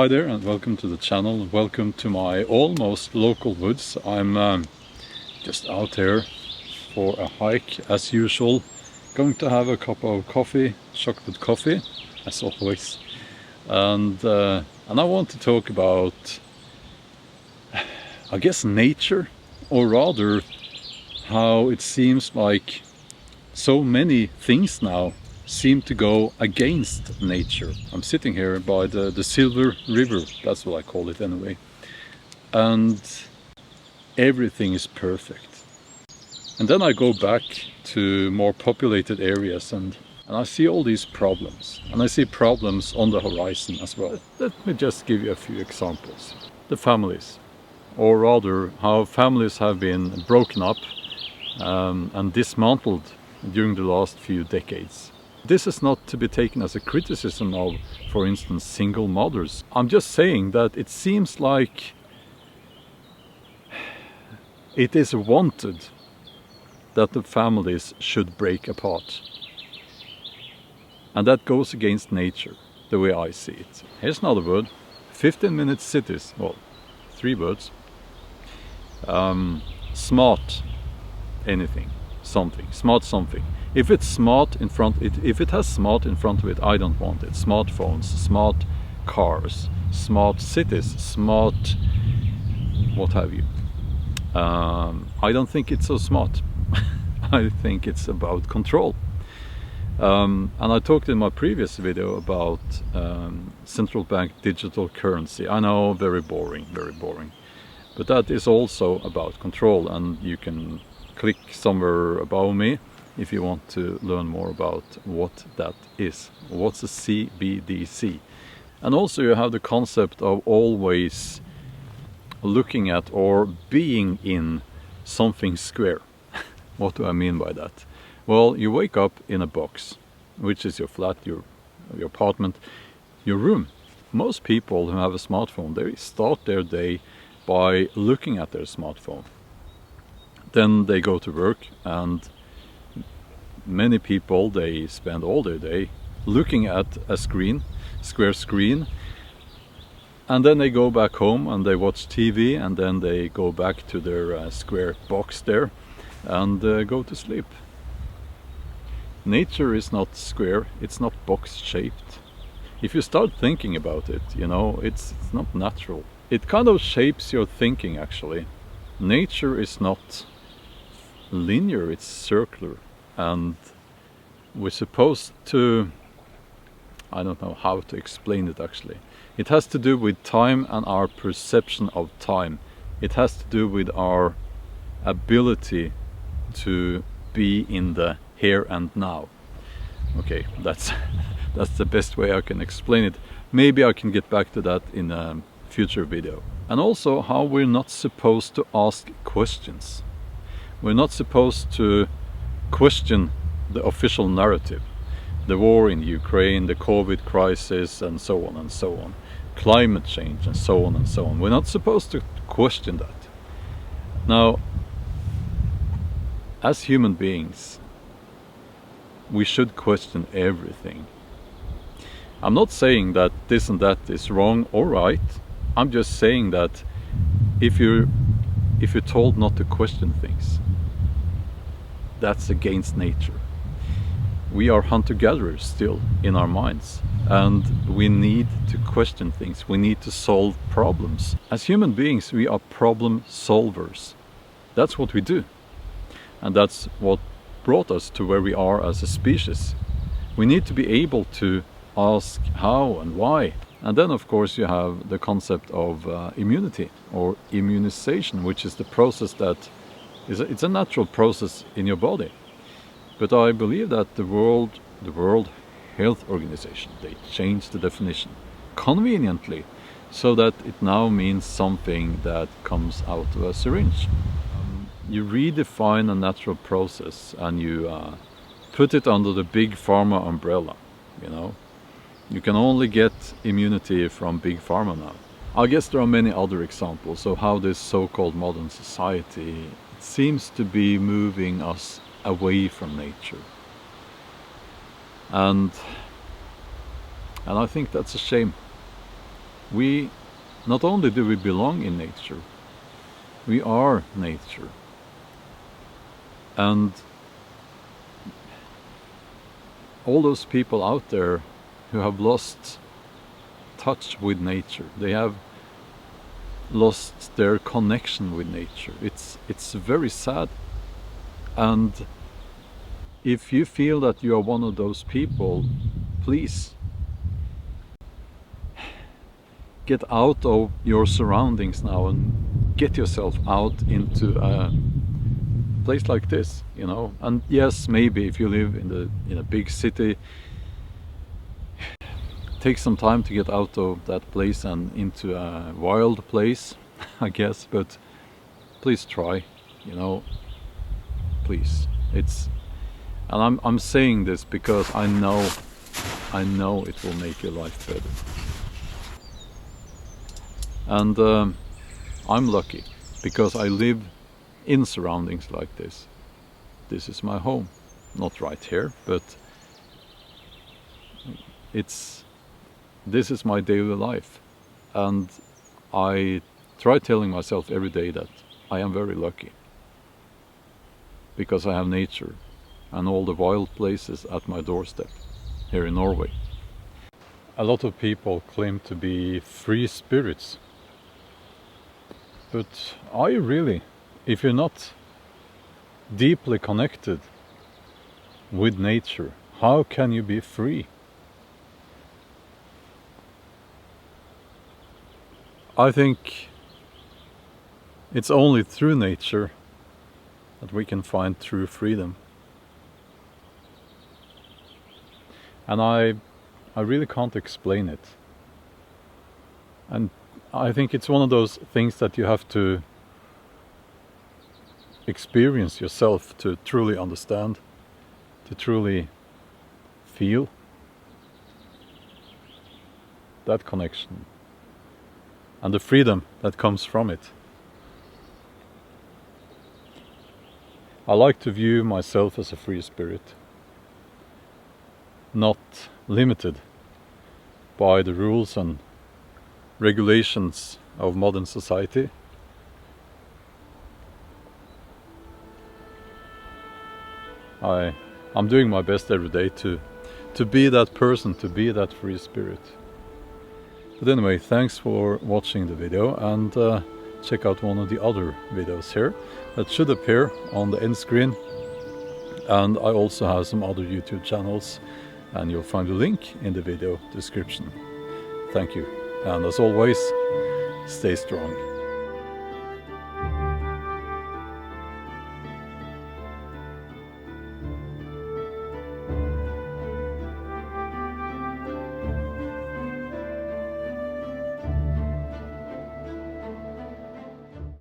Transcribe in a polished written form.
Hi there and welcome to the channel. Welcome to my almost local woods. I'm just out here for a hike as usual. Going to have a cup of coffee, chocolate coffee, as always. And I want to talk about, I guess, nature, or rather how it seems like so many things now seem to go against nature. I'm sitting here by the Silver River, that's what I call it anyway, and everything is perfect. And then I go back to more populated areas and I see all these problems, and I see problems on the horizon as well. Let me just give you a few examples. The families, or rather how families have been broken up and dismantled during the last few decades. This is not to be taken as a criticism of, for instance, single mothers. I'm just saying that it seems like it is wanted that the families should break apart. And that goes against nature, the way I see it. Here's another word. 15-minute cities. Well, 3 words. Smart anything. Something. Smart something. If it's smart in front, if it has smart in front of it, I don't want it. Smartphones, smart cars, smart cities, smart what have you. I don't think it's so smart. I think it's about control. And I talked in my previous video about central bank digital currency. I know, very boring, very boring. But that is also about control, and you can click somewhere above me if you want to learn more about what that is. What's a CBDC? And also you have the concept of always looking at or being in something square. What do I mean by that? Well, you wake up in a box, which is your flat, your apartment, your room. Most people who have a smartphone, they start their day by looking at their smartphone. Then they go to work, and many people, they spend all their day looking at a screen, square screen, and then they go back home and they watch TV, and then they go back to their square box there and go to sleep. Nature is not square, it's not box shaped. If you start thinking about it, you know, it's not natural. It kind of shapes your thinking actually. Nature is not linear, it's circular. And we're supposed to, I don't know how to explain it actually. It has to do with time and our perception of time. It has to do with our ability to be in the here and now. Okay, that's the best way I can explain it. Maybe I can get back to that in a future video. And also how we're not supposed to ask questions. We're not supposed to question the official narrative. The war in Ukraine, the COVID crisis, and so on and so on. Climate change, and so on and so on. We're not supposed to question that. Now, as human beings, we should question everything. I'm not saying that this and that is wrong or right. I'm just saying that if you're told not to question things, that's against nature. We are hunter-gatherers still in our minds, and we need to question things. We need to solve problems. As human beings, we are problem solvers. That's what we do. And that's what brought us to where we are as a species. We need to be able to ask how and why. And then of course you have the concept of immunity or immunization, which is the process that it's a natural process in your body. But I believe that the World Health Organization, they changed the definition conveniently so that it now means something that comes out of a syringe. You redefine a natural process and you put it under the big pharma umbrella, you know. You can only get immunity from big pharma now. I guess there are many other examples of how this so-called modern society seems to be moving us away from nature. And I think that's a shame. we, not only do we belong in nature, we are nature. And all those people out there who have lost touch with nature, they have lost their connection with nature. It's very sad. And if you feel that you are one of those people, please get out of your surroundings now and get yourself out into a place like this, you know. And yes, maybe if you live in a big city, take some time to get out of that place and into a wild place, I guess, but please try, you know, please. And I'm saying this because I know it will make your life better. And I'm lucky because I live in surroundings like this. This is my home, not right here, but this is my daily life. And I try telling myself every day that I am very lucky because I have nature and all the wild places at my doorstep here in Norway. A lot of people claim to be free spirits, but are you really? If you're not deeply connected with nature, how can you be free? I think it's only through nature that we can find true freedom. And I really can't explain it. And I think it's one of those things that you have to experience yourself to truly understand, to truly feel that connection and the freedom that comes from it. I like to view myself as a free spirit, not limited by the rules and regulations of modern society. I'm doing my best every day to be that person, to be that free spirit. But anyway, thanks for watching the video, and check out one of the other videos here that should appear on the end screen. And I also have some other YouTube channels, and you'll find a link in the video description. Thank you, and as always, stay strong.